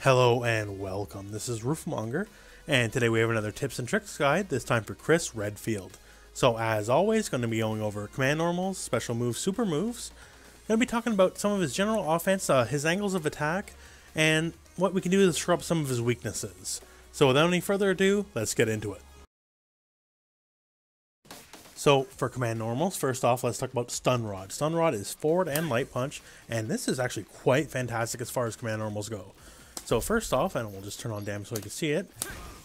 Hello and welcome. This is Rooflemonger, and today we have another tips and tricks guide, this time for Chris Redfield. So as always, going to be going over command normals, special moves, super moves. Going to be talking about some of his general offense, his angles of attack, and what we can do to disrupt some of his weaknesses. So without any further ado, let's get into it. So for command normals, first off, let's talk about Stun Rod. Stun Rod is forward and light punch, and this is actually quite fantastic as far as command normals go. So first off, and we'll just turn on damage so you can see it,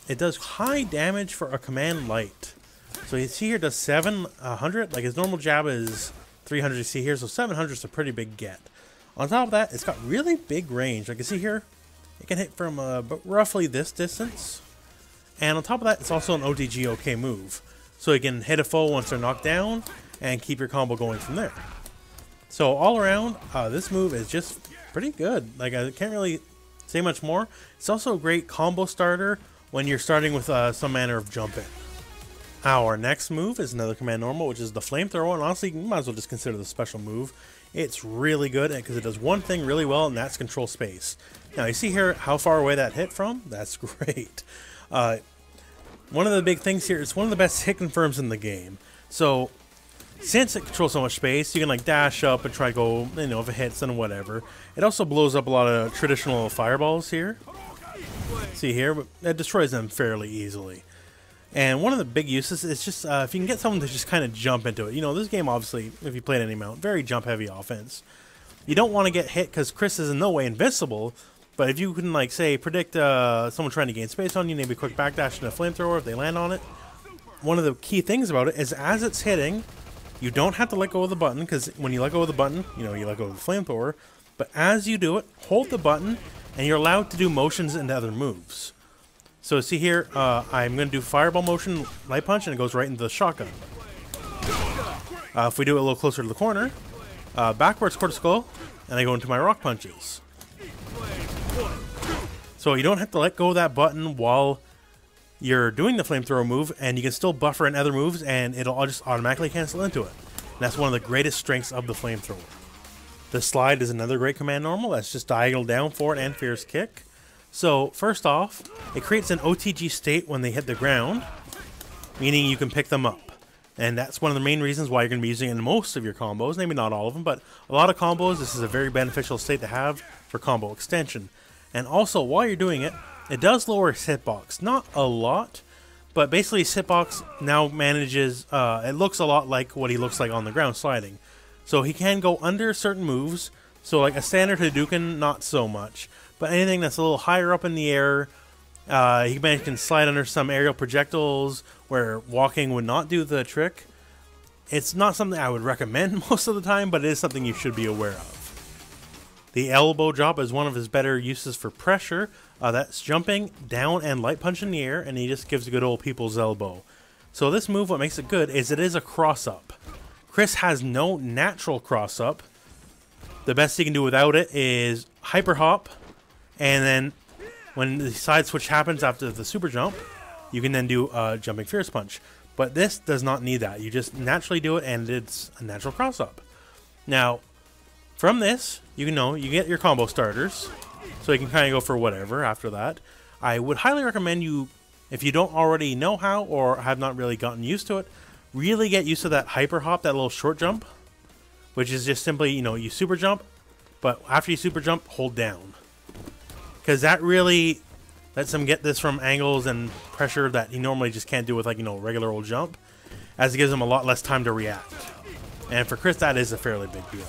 it does high damage for a command light. So you see here it does 700, like his normal jab is 300 you see here, so 700 is a pretty big get. On top of that, it's got really big range. Like you see here, it can hit from roughly this distance. And on top of that, it's also an OTG OK move. So you can hit a foe once they're knocked down and keep your combo going from there. So all around, this move is just pretty good. Like I can't really say much more. It's also a great combo starter when you're starting with some manner of jumping. Our next move is another command normal, which is the flamethrower, and honestly you might as well just consider the special move. It's really good because it does one thing really well, and that's control space. Now you see here how far away that hit from? That's great. One of the big things here, it's one of the best hit confirms in the game. So since it controls so much space, you can like dash up and try to go, you know, if it hits then whatever. It also blows up a lot of traditional fireballs here. See here, but it destroys them fairly easily. And one of the big uses is just if you can get someone to just kind of jump into it. You know, this game obviously, if you play it any amount, very jump heavy offense. You don't want to get hit because Chris is in no way invincible. But if you can, like, say, predict someone trying to gain space on you, maybe a quick backdash and a flamethrower if they land on it. One of the key things about it is as it's hitting, you don't have to let go of the button, because when you let go of the button, you know, you let go of the flamethrower. But as you do it, hold the button, and you're allowed to do motions into other moves. So see here, I'm going to do fireball motion, light punch, and it goes right into the shotgun. If we do it a little closer to the corner, backwards quarter skull, and I go into my rock punches. So you don't have to let go of that button while you're doing the flamethrower move, and you can still buffer in other moves, and it'll all just automatically cancel into it. And that's one of the greatest strengths of the flamethrower. The slide is another great command normal. That's just diagonal down, forward, and fierce kick. So first off, it creates an OTG state when they hit the ground, meaning you can pick them up. And that's one of the main reasons why you're going to be using it in most of your combos. Maybe not all of them, but a lot of combos, this is a very beneficial state to have for combo extension. And also, while you're doing it, it does lower his hitbox. Not a lot, but basically his hitbox now manages, it looks a lot like what he looks like on the ground sliding. So he can go under certain moves, so like a standard Hadouken, not so much. But anything that's a little higher up in the air, he can slide under some aerial projectiles where walking would not do the trick. It's not something I would recommend most of the time, but it is something you should be aware of. The elbow drop is one of his better uses for pressure. That's jumping down and light punch in the air, and he just gives a good old people's elbow. So this move, what makes it good is it is a cross-up. Chris has no natural cross-up. The best he can do without it is hyper hop, and then when the side switch happens after the super jump, you can then do a jumping fierce punch. But this does not need that. You just naturally do it, and it's a natural cross-up. Now, from this, you know, you get your combo starters, so you can kind of go for whatever after that. I would highly recommend you, if you don't already know how or have not really gotten used to it, really get used to that hyper hop, that little short jump, which is just simply, you know, you super jump, but after you super jump, hold down. Because that really lets him get this from angles and pressure that he normally just can't do with, like, you know, regular old jump, as it gives him a lot less time to react. And for Chris, that is a fairly big deal.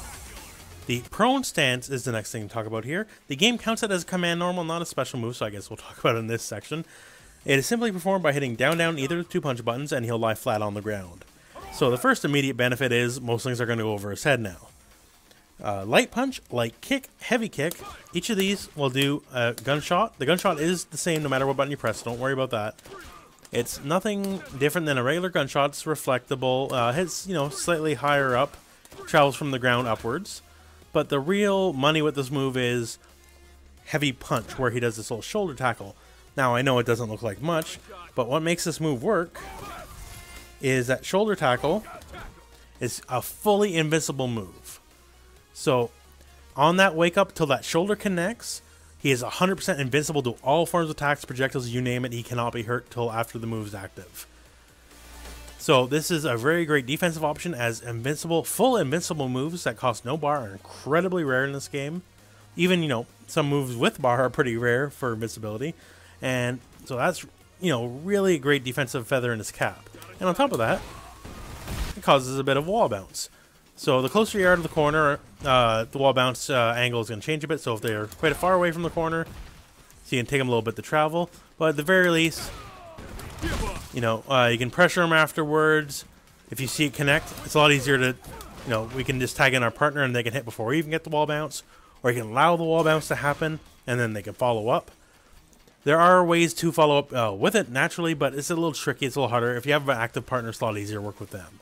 The prone stance is the next thing to talk about here. The game counts it as a command normal, not a special move, so I guess we'll talk about it in this section. It is simply performed by hitting down, down, either of the two punch buttons, and he'll lie flat on the ground. So the first immediate benefit is most things are going to go over his head now. Light punch, light kick, heavy kick. Each of these will do a gunshot. The gunshot is the same no matter what button you press, so don't worry about that. It's nothing different than a regular gunshot. It's reflectable, hits, you know, slightly higher up, travels from the ground upwards. But the real money with this move is heavy punch, where he does this little shoulder tackle. Now, I know it doesn't look like much, but what makes this move work is that shoulder tackle is a fully invincible move. So on that wake up till that shoulder connects, He is 100% invincible to all forms of attacks, projectiles, you name it. He cannot be hurt till after the move is active. So this is a very great defensive option, as full invincible moves that cost no bar are incredibly rare in this game. Even, you know, some moves with bar are pretty rare for invincibility. And so that's, you know, really a great defensive feather in his cap. And on top of that, it causes a bit of wall bounce. So the closer you are to the corner, the wall bounce angle is going to change a bit. So if they're quite far away from the corner, so you can take them a little bit to travel. But at the very least, you know, you can pressure them afterwards. If you see it connect, it's a lot easier to, you know, we can just tag in our partner and they can hit before we even get the wall bounce. Or you can allow the wall bounce to happen and then they can follow up. There are ways to follow up with it naturally, but it's a little tricky. It's a little harder. If you have an active partner, it's a lot easier to work with them.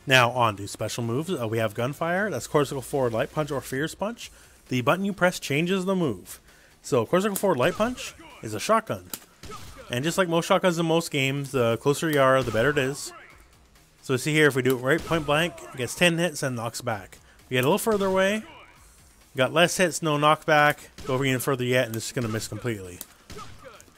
Now on to special moves. We have Gunfire. That's Corsical Forward Light Punch or Fierce Punch. The button you press changes the move. So Corsical Forward Light Punch is a shotgun. And just like most shotguns in most games, the closer you are, the better it is. So see here, if we do it right point blank, it gets 10 hits and knocks back. We get a little further away, got less hits, no knockback. Go over even further yet, and it's going to miss completely.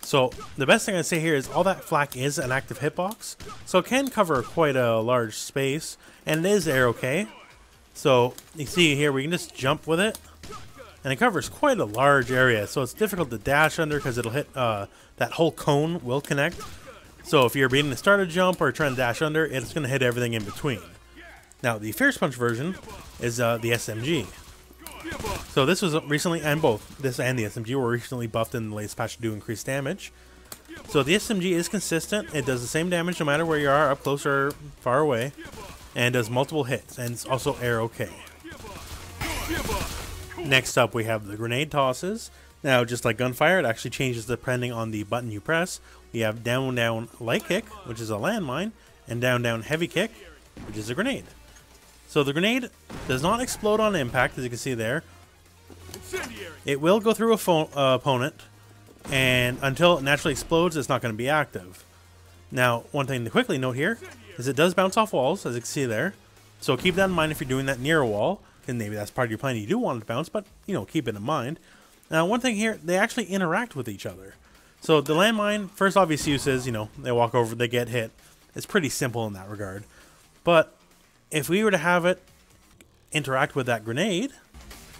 So the best thing I'd say here is all that flak is an active hitbox, so it can cover quite a large space, and it is air-okay. So you see here, we can just jump with it, and it covers quite a large area. So it's difficult to dash under because it'll hit that whole cone will connect. So if you're beginning to start a jump or trying to dash under, it's going to hit everything in between. Now the Fierce Punch version is the SMG. So this was recently, and both this and the SMG were recently buffed in the latest patch to do increased damage. So the SMG is consistent. It does the same damage no matter where you are, up close or far away, and does multiple hits, and it's also air-okay. Next up, we have the grenade tosses. Now, just like Gunfire, it actually changes depending on the button you press. We have down, down, light kick, which is a landmine, and down, down, heavy kick, which is a grenade. So the grenade does not explode on impact, as you can see there. It will go through a opponent, and until it naturally explodes, it's not going to be active. Now, one thing to quickly note here is it does bounce off walls, as you can see there. So keep that in mind if you're doing that near a wall, and maybe that's part of your plan. You do want it to bounce, but, you know, keep it in mind. Now, one thing here, they actually interact with each other. So the landmine, first obvious use is, you know, they walk over, they get hit. It's pretty simple in that regard. But if we were to have it interact with that grenade,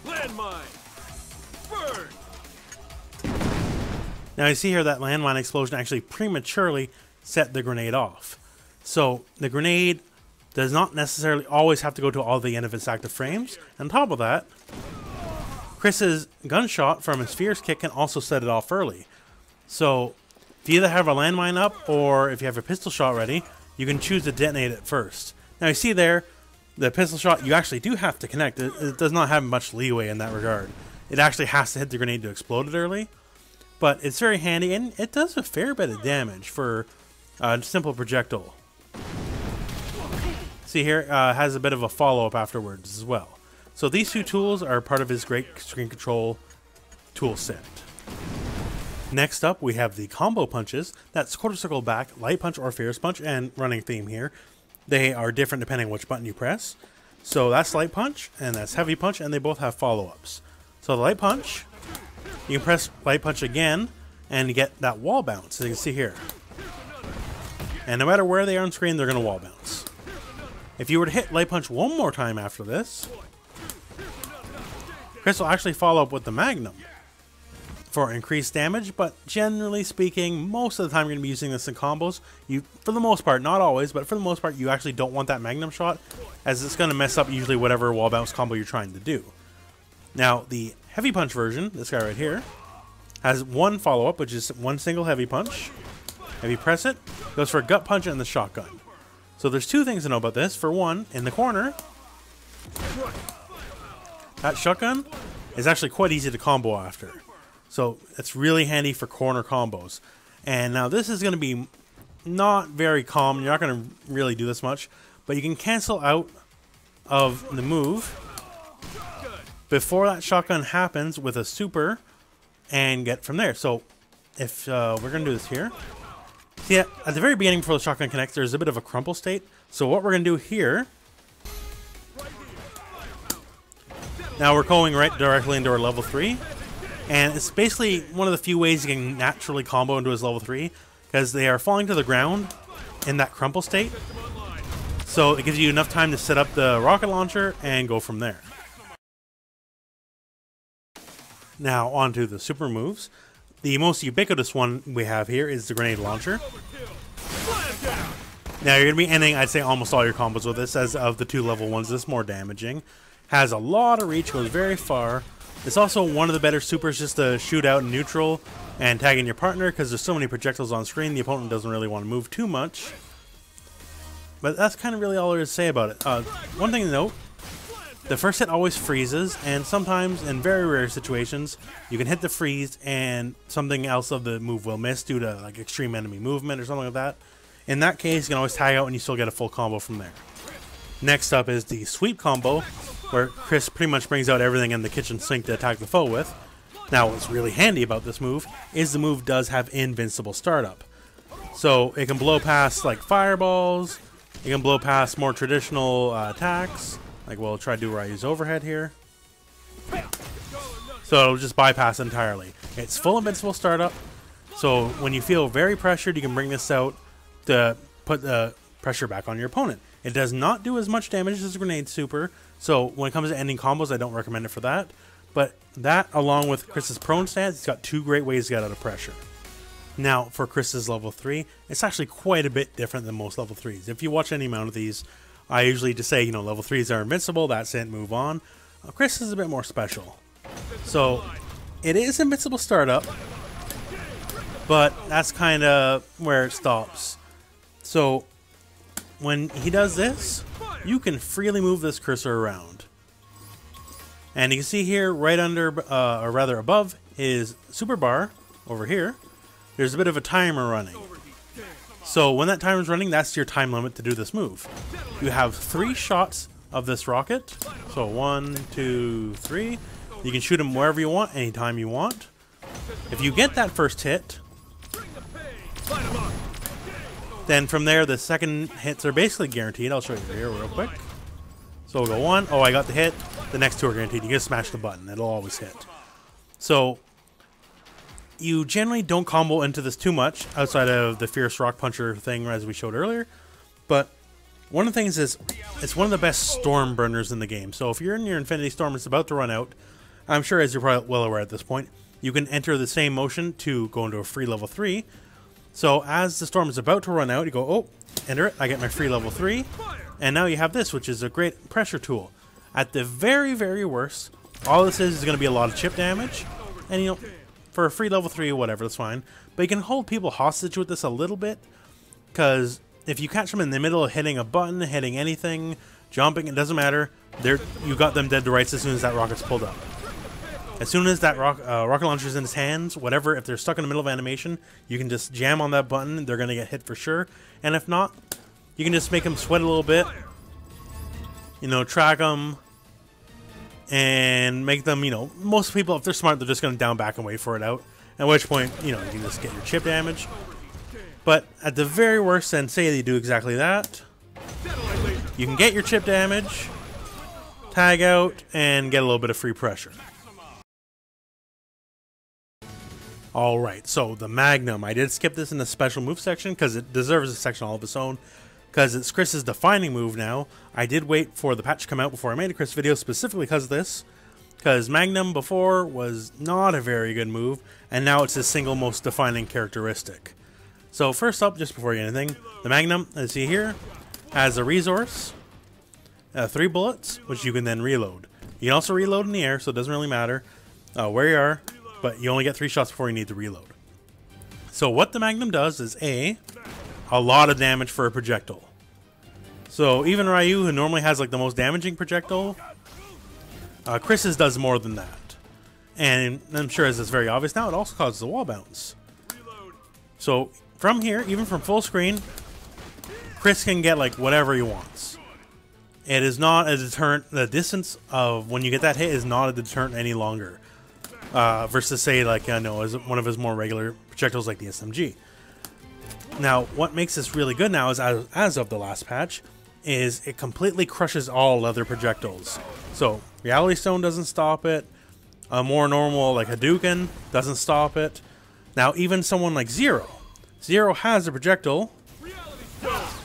landmine, burn. Now you see here that landmine explosion actually prematurely set the grenade off. So the grenade does not necessarily always have to go to all the end of its active frames. On top of that, Chris's gunshot from his Fierce Kick can also set it off early. So if you either have a landmine up or if you have a pistol shot ready, you can choose to detonate it first. Now you see there, the pistol shot, you actually do have to connect. It does not have much leeway in that regard. It actually has to hit the grenade to explode it early. But it's very handy, and it does a fair bit of damage for a simple projectile. See here, has a bit of a follow-up afterwards as well. So these two tools are part of his great screen control tool set. Next up, we have the combo punches. That's quarter circle back, light punch or fierce punch, and running theme here. They are different depending on which button you press. So that's light punch, and that's heavy punch, and they both have follow-ups. So the light punch, you can press light punch again, and you get that wall bounce, as you can see here. And no matter where they are on screen, they're going to wall bounce. If you were to hit light punch one more time after this, Chris will actually follow up with the magnum for increased damage, but generally speaking, most of the time you're going to be using this in combos. You, for the most part, not always, but for the most part, you actually don't want that magnum shot, as it's going to mess up usually whatever wall bounce combo you're trying to do. Now, the heavy punch version, this guy right here, has one follow-up, which is one single heavy punch. If you press it, it goes for a gut punch and the shotgun. So there's two things to know about this. For one, in the corner, that shotgun is actually quite easy to combo after. So it's really handy for corner combos. And now this is going to be not very common. You're not going to really do this much. But you can cancel out of the move before that shotgun happens with a super and get from there. So if we're going to do this here. See, at the very beginning before the shotgun connects, there's a bit of a crumple state. So what we're going to do here Now we're going right directly into our level 3. And it's basically one of the few ways you can naturally combo into his level 3. Because they are falling to the ground in that crumple state. So it gives you enough time to set up the rocket launcher and go from there. Now onto the super moves. The most ubiquitous one we have here is the grenade launcher. Now you're going to be ending, I'd say, almost all your combos with this, as of the 2 level ones. This is more damaging. Has a lot of reach, goes very far. It's also one of the better supers just to shoot out in neutral and tag in your partner, because there's so many projectiles on screen, the opponent doesn't really want to move too much. But that's kind of really all there is to say about it. One thing to note, the first hit always freezes, and sometimes, in very rare situations, you can hit the freeze and something else of the move will miss due to like extreme enemy movement or something like that. In that case, you can always tag out and you still get a full combo from there. Next up is the sweep combo, where Chris pretty much brings out everything in the kitchen sink to attack the foe with. Now, what's really handy about this move is the move does have invincible startup. So it can blow past like fireballs, it can blow past more traditional attacks. Like we'll try to do where I use overhead here. So it'll just bypass entirely. It's full invincible startup. So when you feel very pressured, you can bring this out to put the pressure back on your opponent. It does not do as much damage as a grenade super. So when it comes to ending combos, I don't recommend it for that. But that, along with Chris's prone stance, he's got 2 great ways to get out of pressure. Now, for Chris's level 3, it's actually quite a bit different than most level 3s. If you watch any amount of these, I usually just say, you know, level 3s are invincible, that's it, move on. Chris is a bit more special. So, it is invincible startup, but that's kind of where it stops. So, when he does this, you can freely move this cursor around. And you can see here, right under, or rather above, his super bar, over here, there's a bit of a timer running. So when that timer's running, that's your time limit to do this move. You have 3 shots of this rocket. So 1, 2, 3. You can shoot him wherever you want, anytime you want. If you get that first hit, then from there the second hits are basically guaranteed. I'll show you here real quick. So we'll go 1. Oh, I got the hit. The next 2 are guaranteed. You just smash the button. It'll always hit. So you generally don't combo into this too much outside of the Fierce Rock Puncher thing as we showed earlier. But one of the things is it's one of the best storm burners in the game. So if you're in your Infinity Storm, it's about to run out. I'm sure, as you're probably well aware at this point, you can enter the same motion to go into a free level 3. So as the storm is about to run out, you go, oh, enter it. I get my free level 3. And now you have this, which is a great pressure tool. At the very, very worst, all this is going to be a lot of chip damage. And, you know, for a free level 3 or whatever, that's fine. But you can hold people hostage with this a little bit. Because if you catch them in the middle of hitting a button, hitting anything, jumping, it doesn't matter. You got them dead to rights as soon as that rocket's pulled up. As soon as that rocket launcher's in his hands, whatever, if they're stuck in the middle of animation, you can just jam on that button. They're going to get hit for sure. And if not, you can just make them sweat a little bit. You know, track them. And make them, you know, most people, if they're smart, they're just going to down back and wait for it out. At which point, you know, you can just get your chip damage. But at the very worst, and say they do exactly that, you can get your chip damage, tag out, and get a little bit of free pressure. Alright, so the Magnum. I did skip this in the special move section because it deserves a section all of its own. Because it's Chris's defining move now. I did wait for the patch to come out before I made a Chris video specifically because of this. Because Magnum before was not a very good move, and now it's his single most defining characteristic. So first up, just before you get anything, the Magnum, as you see here, has a resource, 3 bullets, which you can then reload. You can also reload in the air, so it doesn't really matter where you are, but you only get 3 shots before you need to reload. So what the Magnum does is a lot of damage for a projectile. So even Ryu, who normally has like the most damaging projectile, Chris's does more than that. And I'm sure, as it's very obvious now, it also causes a wall bounce. So from here, even from full screen, Chris can get like whatever he wants. It is not a deterrent. The distance of when you get that hit is not a deterrent any longer. Versus say like, I know, as one of his more regular projectiles like the SMG. Now, what makes this really good now is, as of the last patch, is it completely crushes all other projectiles. So Reality Stone doesn't stop it. A more normal like Hadouken doesn't stop it. Now even someone like Zero has a projectile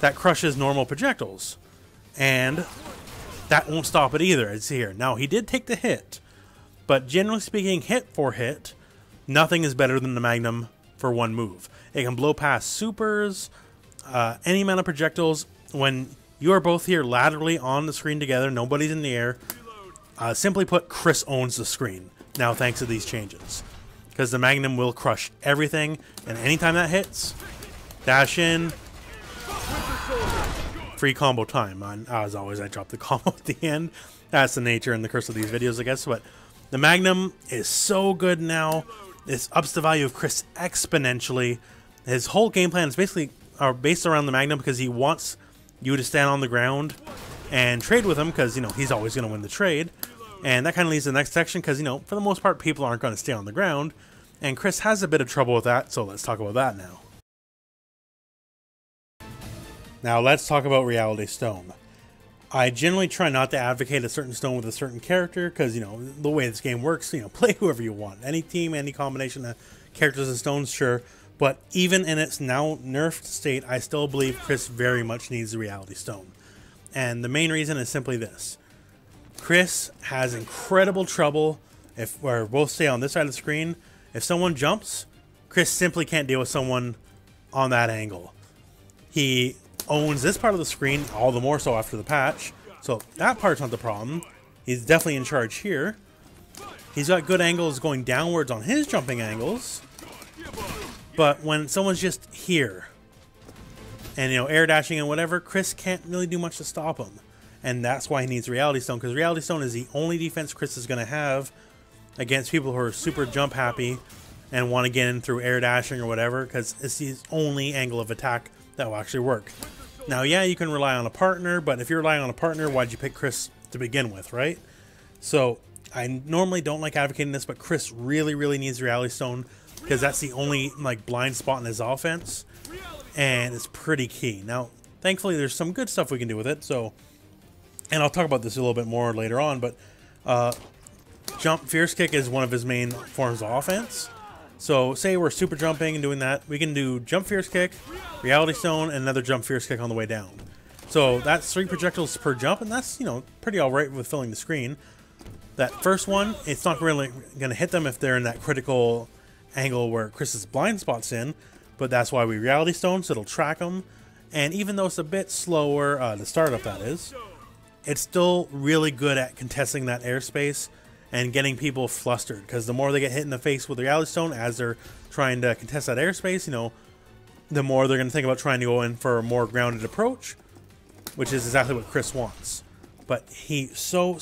that crushes normal projectiles, and that won't stop it either. It's here. Now he did take the hit, but generally speaking, hit for hit, nothing is better than the Magnum for one move. It can blow past supers, any amount of projectiles. When you are both here laterally on the screen together, nobody's in the air. Simply put, Chris owns the screen now thanks to these changes, because the Magnum will crush everything, and anytime that hits, dash in, free combo time. As always, I drop the combo at the end. That's the nature and the curse of these videos, I guess. But the Magnum is so good now. This ups the value of Chris exponentially. His whole game plan is basically based around the Magnum, because he wants you to stand on the ground and trade with him, because, you know, he's always going to win the trade. And that kind of leads to the next section, because, you know, for the most part, people aren't going to stay on the ground. And Chris has a bit of trouble with that, so let's talk about that now. Now let's talk about Reality Stone. I generally try not to advocate a certain stone with a certain character, because, you know, the way this game works, you know, play whoever you want. Any team, any combination of characters and stones, sure. But even in its now nerfed state, I still believe Chris very much needs the Reality Stone. And the main reason is simply this. Chris has incredible trouble, if we're both stay on this side of the screen, if someone jumps, Chris simply can't deal with someone on that angle. He owns this part of the screen, all the more so after the patch, so that part's not the problem. He's definitely in charge here. He's got good angles going downwards on his jumping angles, but when someone's just here and, you know, air dashing and whatever, Chris can't really do much to stop him. And that's why he needs Reality Stone, because Reality Stone is the only defense Chris is going to have against people who are super jump happy and want to get in through air dashing or whatever, because it's his only angle of attack that will actually work. Now, yeah, you can rely on a partner, but if you're relying on a partner, why'd you pick Chris to begin with, right? So I normally don't like advocating this, but Chris really, really needs Reality Stone, because that's the only like blind spot in his offense, and it's pretty key. Now, thankfully, there's some good stuff we can do with it. So, and I'll talk about this a little bit more later on, but jump fierce kick is one of his main forms of offense. So say we're super jumping and doing that, we can do jump fierce kick, Reality Stone, and another jump fierce kick on the way down. So that's 3 projectiles per jump, and that's, you know, pretty alright with filling the screen. That first one, it's not really going to hit them if they're in that critical angle where Chris's blind spot's in, but that's why we Reality Stone, so it'll track them. And even though it's a bit slower to start up, that is, it's still really good at contesting that airspace and getting people flustered, because the more they get hit in the face with the Reality Stone as they're trying to contest that airspace, you know, the more they're going to think about trying to go in for a more grounded approach, which is exactly what Chris wants. But he so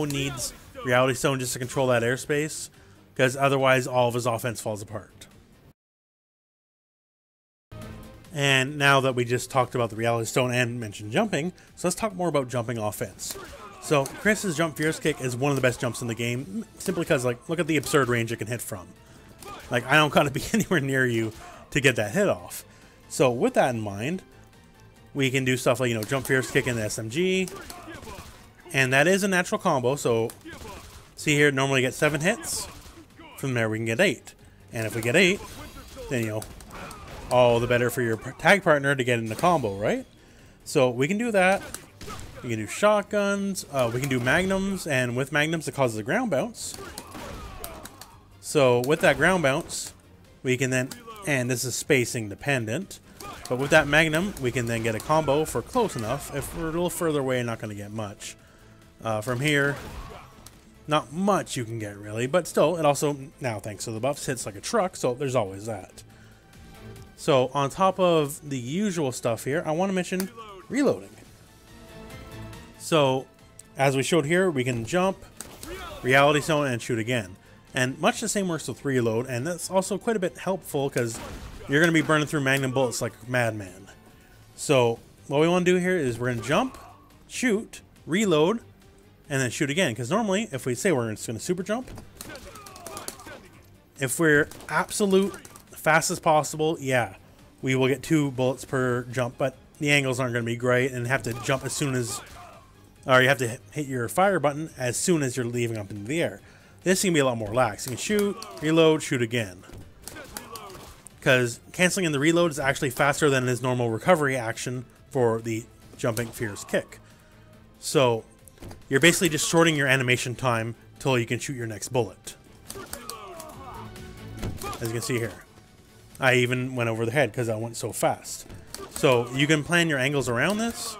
needs Reality Stone just to control that airspace, because otherwise all of his offense falls apart. And now that we just talked about the Reality Stone and mentioned jumping, so let's talk more about jumping offense. So Chris's jump fierce kick is one of the best jumps in the game, simply because, like, look at the absurd range it can hit from. Like, I don't gotta be anywhere near you to get that hit off. So with that in mind, we can do stuff like, you know, jump fierce kick in the SMG, and that is a natural combo. So see here, normally get 7 hits. From there we can get 8, and if we get 8, then, you know, all the better for your tag partner to get in the combo, right? So we can do that. We can do shotguns, we can do magnums, and with magnums it causes a ground bounce. So with that ground bounce, we can then, and this is spacing dependent, but with that magnum, we can then get a combo for close enough. If we're a little further away, not going to get much. From here, not much you can get really, but still, it also, now thanks to the buffs, hits like a truck, so there's always that. So on top of the usual stuff here, I want to mention reloading. So as we showed here, we can jump, Reality Stone, and shoot again. And much the same works with reload, and that's also quite a bit helpful, because you're going to be burning through magnum bullets like a madman. So what we want to do here is we're going to jump, shoot, reload, and then shoot again. Because normally, if we say we're just going to super jump, if we're absolute fast as possible, yeah, we will get 2 bullets per jump. But the angles aren't going to be great and have to jump as soon as, or you have to hit your fire button as soon as you're leaving up into the air. This can be a lot more lax. You can shoot, reload, shoot again. Because canceling in the reload is actually faster than his normal recovery action for the jumping fierce kick. So you're basically just shorting your animation time till you can shoot your next bullet. As you can see here. I even went over the head because I went so fast. So you can plan your angles around this.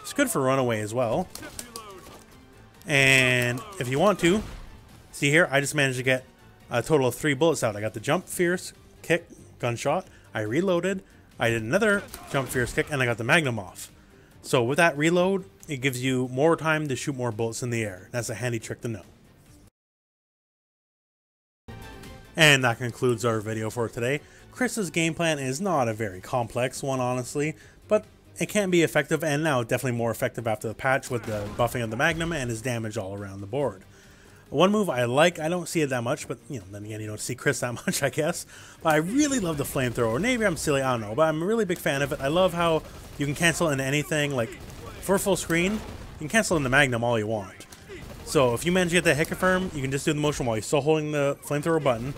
It's good for runaway as well. And if you want to, see here, I just managed to get a total of 3 bullets out. I got the jump, fierce, kick, gunshot. I reloaded. I did another jump, fierce, kick, and I got the magnum off. So with that reload, it gives you more time to shoot more bullets in the air. That's a handy trick to know. And that concludes our video for today. Chris's game plan is not a very complex one, honestly, but it can be effective, and now definitely more effective after the patch with the buffing of the magnum and his damage all around the board. One move I like, I don't see it that much, but you know, then again, you don't see Chris that much, I guess. But I really love the flamethrower. Maybe I'm silly, I don't know, but I'm a really big fan of it. I love how you can cancel into anything. Like for full screen, you can cancel in the magnum all you want. So if you manage to get that hit confirm, you can just do the motion while you're still holding the flamethrower button,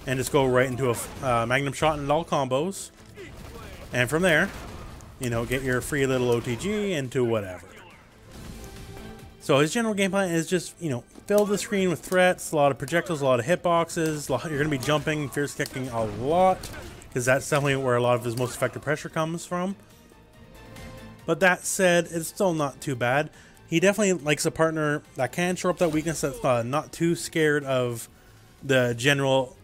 and just go right into a magnum shot and all combos. And from there, you know, get your free little OTG into whatever. So his general game plan is just, you know, fill the screen with threats, a lot of projectiles, a lot of hitboxes. You're going to be jumping, fierce kicking a lot, because that's definitely where a lot of his most effective pressure comes from. But that said, it's still not too bad. He definitely likes a partner that can show up that weakness, that's not too scared of the general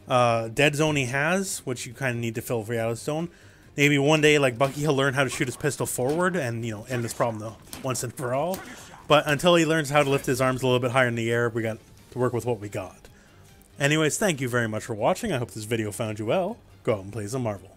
dead zone he has, which you kind of need to fill for out of zone. Maybe one day, like Bucky, he'll learn how to shoot his pistol forward and, you know, end this problem though, once and for all. But until he learns how to lift his arms a little bit higher in the air, we got to work with what we got. Anyways, thank you very much for watching. I hope this video found you well. Go out and play some Marvel.